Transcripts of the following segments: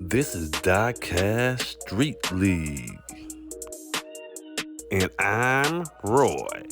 This is DieCast Street League, and I'm Roy.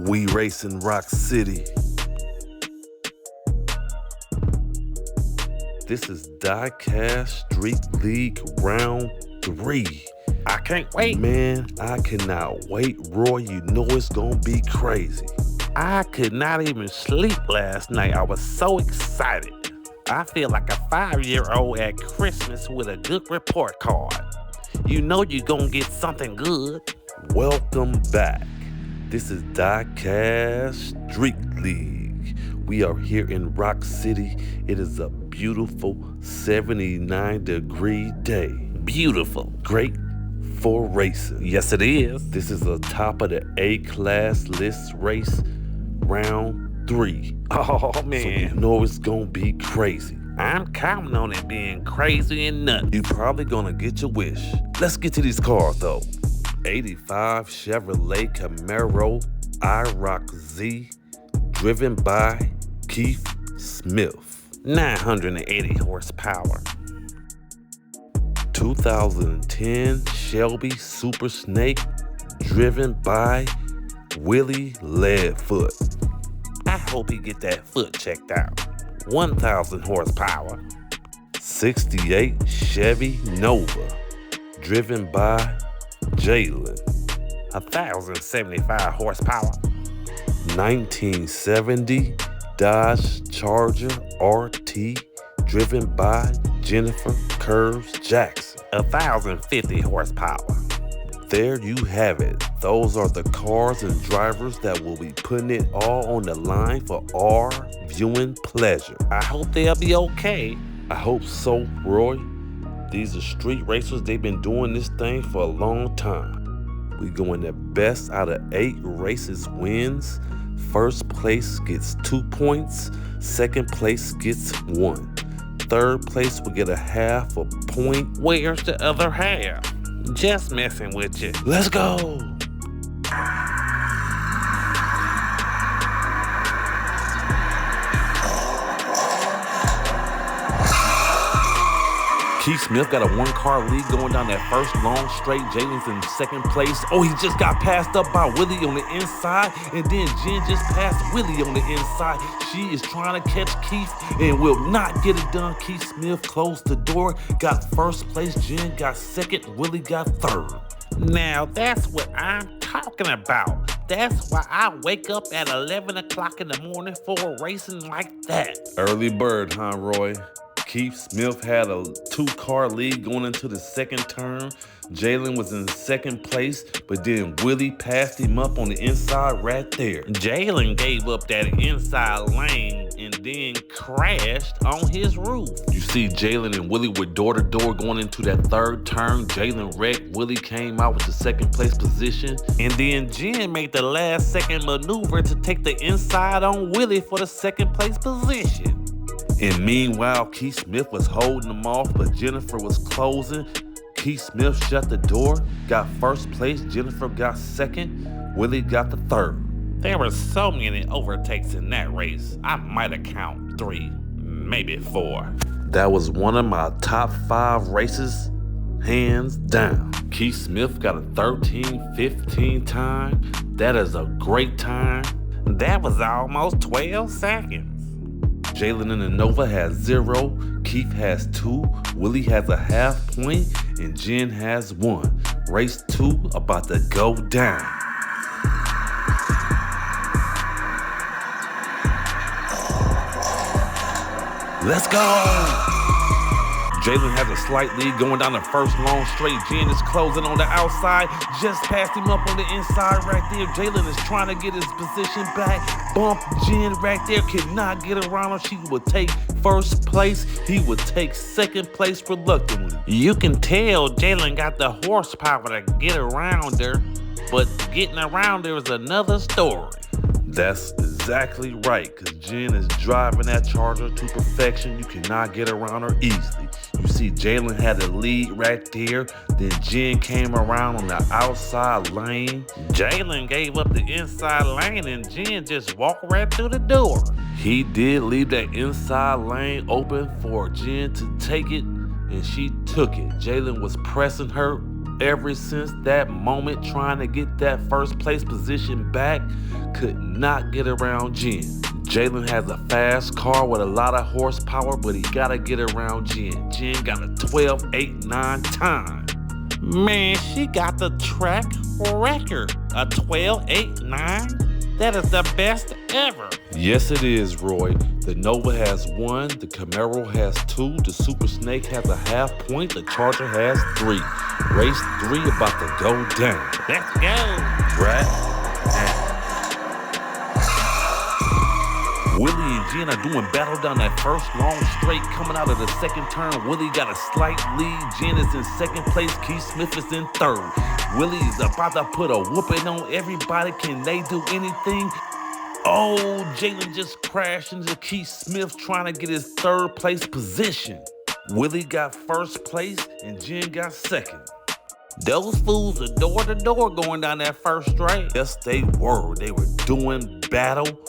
We race in Rock City. This is DieCast Street League Round 3. I can't wait. Man, I cannot wait, Roy. You know it's gonna be crazy. I could not even sleep last night. I was so excited. I feel like a 5-year-old at Christmas with a good report card. You know you're gonna get something good. Welcome back. This is DieCast Street League. We are here in Rock City. It is a beautiful 79-degree day. Beautiful. Great for racing. Yes, it is. This is the top of the A-class list race, round 3. Oh, man. So you know it's gonna be crazy. I'm counting on it being crazy and nuts. You're probably gonna get your wish. Let's get to these cars, though. 85 Chevrolet CAMARO iRock Z, driven by Keith Smith. 980 horsepower. 2010 Shelby Super Snake, driven by WILLY LEADFOOT. I hope he get that foot checked out. 1,000 horsepower. 68 Chevy Nova, driven by JALIN. 1,075 horsepower. 1970 Dodge Charger RT, driven by Jennifer Curves Jackson. 1,050 horsepower. There you have it. Those are the cars and drivers that will be putting it all on the line for our viewing pleasure. I hope they'll be okay. I hope so, Roy. These are street racers. They've been doing this thing for a long time. We going the best out of 8 races wins. First place gets 2 points. Second place gets 1. Third place will get a half a point. Where's the other half? Just messing with you. Let's go. Keith Smith got a 1-car lead going down that first long straight. Jalin's in second place. Oh, he just got passed up by Willie on the inside. And then Jen just passed Willie on the inside. She is trying to catch Keith and will not get it done. Keith Smith closed the door, got first place. Jen got second. Willie got third. Now that's what I'm talking about. That's why I wake up at 11 o'clock in the morning for racing like that. Early bird, huh, Roy? Keith Smith had a 2-car lead going into the second turn. Jalin was in second place, but then Willie passed him up on the inside right there. Jalin gave up that inside lane and then crashed on his roof. You see Jalin and Willie were door to door going into that third turn. Jalin wrecked. Willie came out with the second place position. And then Jen made the last second maneuver to take the inside on Willie for the second place position. And meanwhile, Keith Smith was holding them off, but Jennifer was closing. Keith Smith shut the door, got first place. Jennifer got second. Willie got the third. There were so many overtakes in that race. I might have counted 3, maybe 4. That was one of my top 5 races, hands down. Keith Smith got a 13:15 time. That is a great time. That was almost 12 seconds. Jalin in the Nova has 0, Keith has 2, Willie has a half point, and Jen has 1. Race 2 about to go down. Let's go! Jalin has a slight lead going down the first long straight. Jen is closing on the outside. Just passed him up on the inside right there. Jalin is trying to get his position back. Bump Jen right there. Cannot get around her. She would take first place. He would take second place reluctantly. You can tell Jalin got the horsepower to get around her, but getting around her is another story. That's exactly right, because Jen is driving that Charger to perfection. You cannot get around her easily. You see Jalin had the lead right there. Then Jen came around on the outside lane. Jalin gave up the inside lane and Jen just walked right through the door. He did leave that inside lane open for Jen to take it, and she took it. Jalin was pressing her ever since that moment, trying to get that first place position back. Could not get around Jen. Jalin has a fast car with a lot of horsepower, but he gotta get around Jen. Jen got a 12.89 time. Man, she got the track record, a 12.89. That is the best ever. Yes, it is, Roy. The Nova has 1, the Camaro has 2, the Super Snake has a half point, the Charger has 3. Race 3 about to go down. Let's go. Right? Willie and Jen are doing battle down that first long straight. Coming out of the second turn, Willie got a slight lead. Jen is in second place, Keith Smith is in third. Willie is about to put a whooping on everybody. Can they do anything? Oh, Jalin just crashed into Keith Smith trying to get his third place position. Willie got first place and Jen got second. Those fools are door to door going down that first straight. Yes, they were. They were doing battle.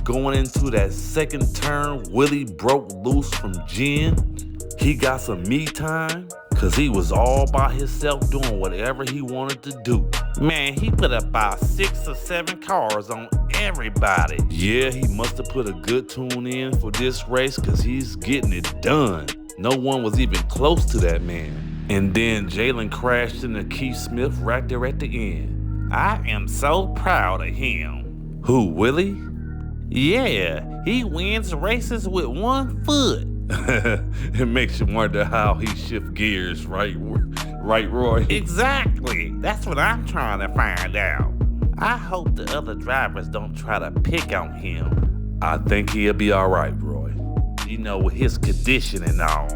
Going into that second turn, Willie broke loose from Jen. He got some me time because he was all by himself doing whatever he wanted to do. Man, he put about 6 or 7 cars on everybody. Yeah, he must have put a good tune in for this race because he's getting it done. No one was even close to that man. And then Jalin crashed into Keith Smith right there at the end. I am so proud of him. Who, Willie? Yeah, he wins races with 1 foot. It makes you wonder how he shifts gears, right, Roy? Exactly. That's what I'm trying to find out. I hope the other drivers don't try to pick on him. I think he'll be all right, Roy. You know, with his condition and all.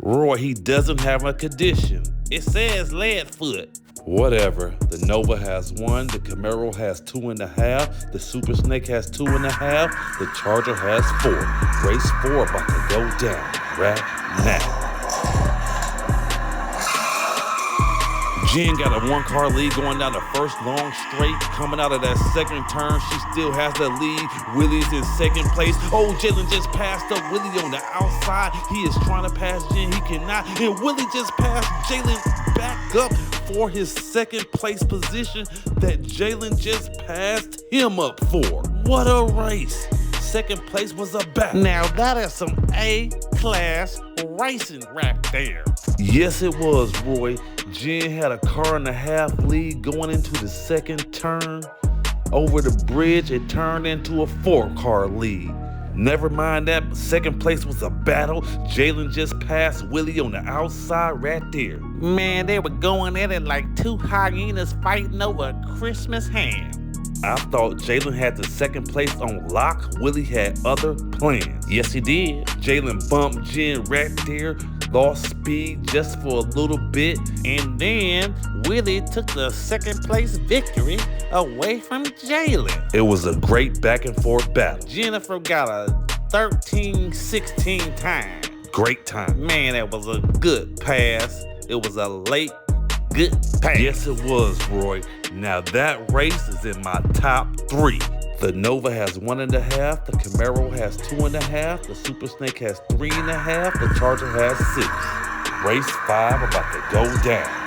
Roy, he doesn't have a condition. It says LEADFOOT. Whatever. The Nova has 1, the Camaro has 2.5, the Super Snake has 2.5, the Charger has 4. Race 4 about to go down right now. Jen got a 1-car lead going down the first long straight. Coming out of that second turn, she still has the lead. Willie's in second place. Oh, Jalin just passed up Willie on the outside. He is trying to pass Jen, he cannot. And Willie just passed Jalin back up for his second place position that Jalin just passed him up for. What a race. Second place was a battle. Now that is some A-class racing right there. Yes, it was, Roy. Jen had a 1.5 car lead going into the second turn. Over the bridge, it turned into a 4-car lead. Never mind that, second place was a battle. Jalin just passed Willie on the outside right there. Man, they were going at it like 2 hyenas fighting over a Christmas ham. I thought Jalin had the second place on lock. Willie had other plans. Yes, he did. Jalin bumped Jen right there, lost speed just for a little bit. And then Willie took the second place victory away from Jalin. It was a great back and forth battle. Jennifer got a 13.16 time. Great time. Man, that was a good pass. It was a late good pass. Yes, it was, Roy. Now that race is in my top 3. The Nova has 1.5, the Camaro has 2.5, the Super Snake has 3.5, the Charger has 6. Race 5 about to go down.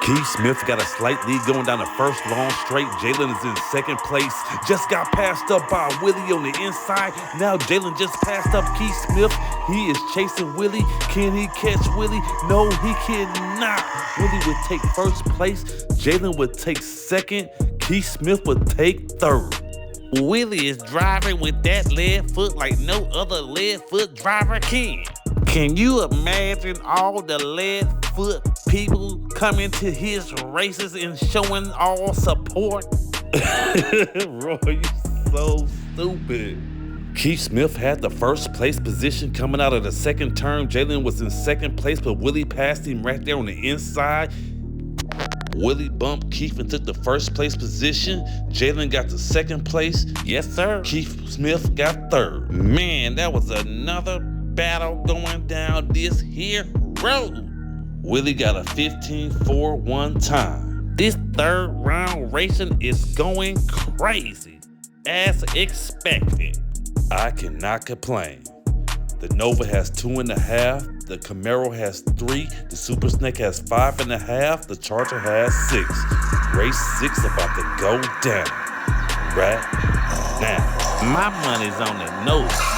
Keith Smith got a slight lead going down the first long straight. Jalin is in second place. Just got passed up by Willie on the inside. Now Jalin just passed up Keith Smith. He is chasing Willie. Can he catch Willie? No, he cannot. Willie would take first place. Jalin would take second. Keith Smith would take third. Willie is driving with that lead foot like no other lead foot driver can. Can you imagine all the lead foot people coming to his races and showing all support? Roy, you so stupid. Keith Smith had the first place position coming out of the second turn. Jalin was in second place, but Willie passed him right there on the inside. Willie bumped Keith and took the first place position. Jalin got the second place. Yes, sir. Keith Smith got third. Man, that was another battle going down this here road. Willie got a 15.41 time. This third round racing is going crazy, as expected. I cannot complain. The Nova has 2.5, the Camaro has 3, the Super Snake has 5.5, the Charger has 6. Race 6 about to go down right now. My money's on the Nova.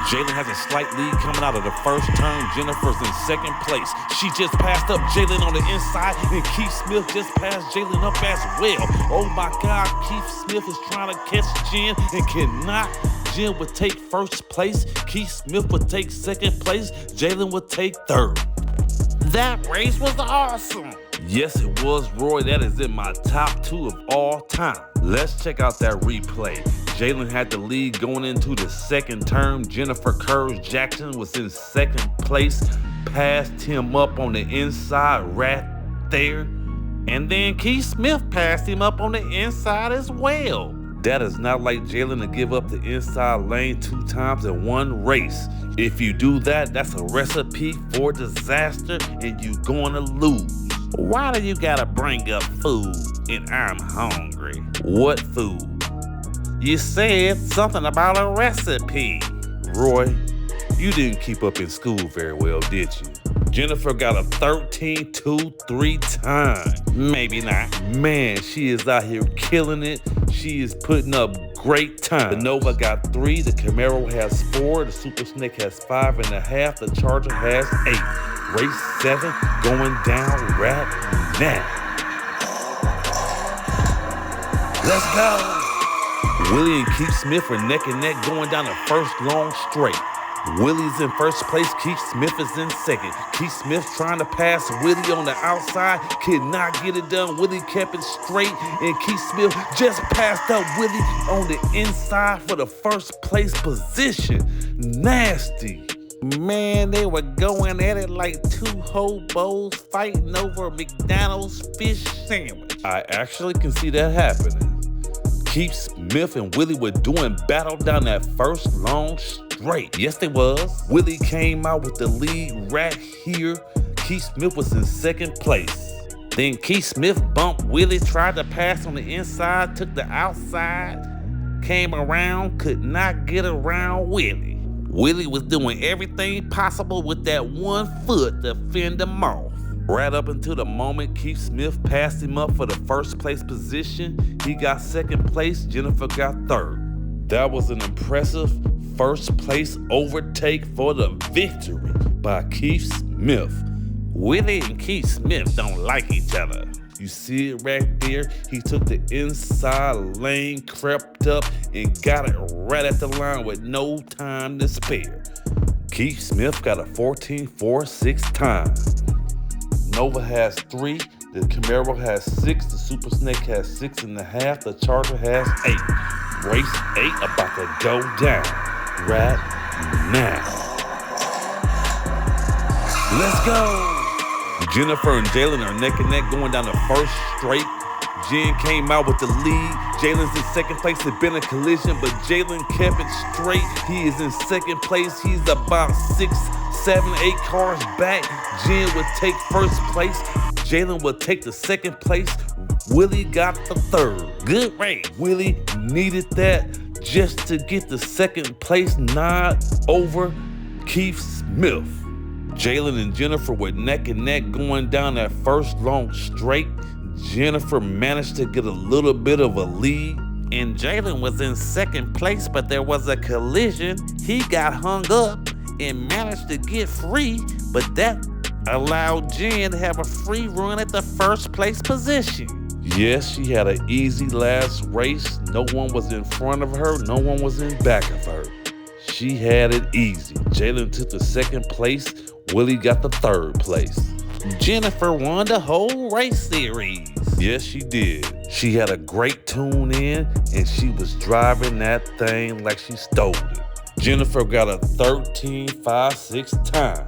Jalin has a slight lead coming out of the first turn. Jennifer's in second place. She just passed up Jalin on the inside, and Keith Smith just passed Jalin up as well. Oh my God, Keith Smith is trying to catch Jen and cannot. Jen would take first place. Keith Smith would take second place. Jalin would take third. That race was awesome. Yes, it was, Roy. That is in my top 2 of all time. Let's check out that replay. Jalin had the lead going into the second turn. Jennifer Curves Jackson was in second place, passed him up on the inside right there. And then Keith Smith passed him up on the inside as well. That is not like Jalin to give up the inside lane 2 times in one race. If you do that, that's a recipe for disaster and you gonna lose. Why do you gotta bring up food and I'm hungry? What food? You said something about a recipe. Roy, you didn't keep up in school very well, did you? Jennifer got a 13-2-3 time. Maybe not. Man, she is out here killing it. She is putting up great time. The Nova got 3, the Camaro has 4, the Super Snake has 5.5, the Charger has 8. Race 7 going down right now. Let's go. Willie and Keith Smith are neck and neck going down the first long straight. Willie's in first place, Keith Smith is in second. Keith Smith trying to pass Willie on the outside, could not get it done. Willie kept it straight, and Keith Smith just passed up Willie on the inside for the first place position. Nasty. Man, they were going at it like 2 hobos fighting over a McDonald's fish sandwich. I actually can see that happening. Keith Smith and Willie were doing battle down that first long straight. Yes, they was. Willie came out with the lead right here. Keith Smith was in second place. Then Keith Smith bumped Willie, tried to pass on the inside, took the outside, came around, could not get around Willie. Willie was doing everything possible with that 1 foot to fend him off. Right up until the moment Keith Smith passed him up for the first place position, he got second place, Jennifer got third. That was an impressive first place overtake for the victory by Keith Smith. Willie and Keith Smith don't like each other. You see it right there? He took the inside lane, crept up, and got it right at the line with no time to spare. Keith Smith got a 14.46 time. Nova has 3, the Camaro has 6, the Super Snake has 6.5, the Charger has 8. Race 8 about to go down right now. Let's go. Jennifer and Jalin are neck and neck going down the first straight. Jen came out with the lead. Jalen's in second place. It's been a collision, but Jalin kept it straight. He is in second place. He's about 6, 7, 8 cars back. Jen would take first place. Jalin would take the second place. Willie got the third. Good race. Willie needed that just to get the second place nod over Keith Smith. Jalin and Jennifer were neck and neck going down that first long straight. Jennifer managed to get a little bit of a lead. And Jalin was in second place, but there was a collision. He got hung up and managed to get free, but that allowed Jen to have a free run at the first place position. Yes, she had an easy last race. No one was in front of her. No one was in back of her. She had it easy. Jalin took the second place. Willie got the third place. Jennifer won the whole race series. Yes, she did. She had a great tune in, and she was driving that thing like she stole it. Jennifer got a 13.56 time.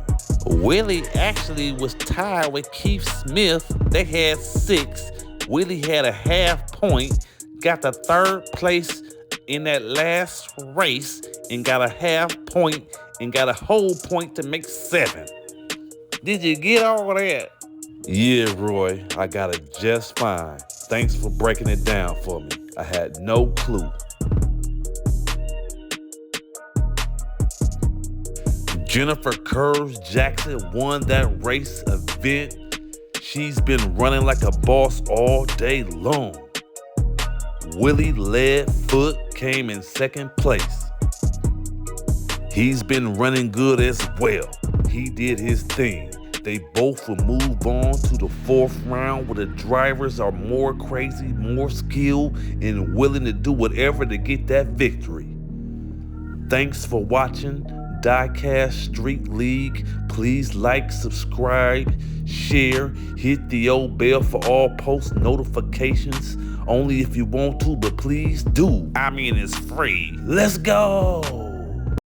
Willie actually was tied with Keith Smith. They had 6. Willie had a half point, got the third place in that last race, and got a half point and got a whole point to make 7. Did you get all that? Yeah, Roy, I got it just fine. Thanks for breaking it down for me. I had no clue. Jennifer Curves Jackson won that race event. She's been running like a boss all day long. Willie LEADFOOT came in second place. He's been running good as well. He did his thing. They both will move on to the fourth round where the drivers are more crazy, more skilled, and willing to do whatever to get that victory. Thanks for watching DieCast Street League. Please like, subscribe, share, hit the old bell for all post notifications. Only if you want to, but please do. I mean, it's free. Let's go.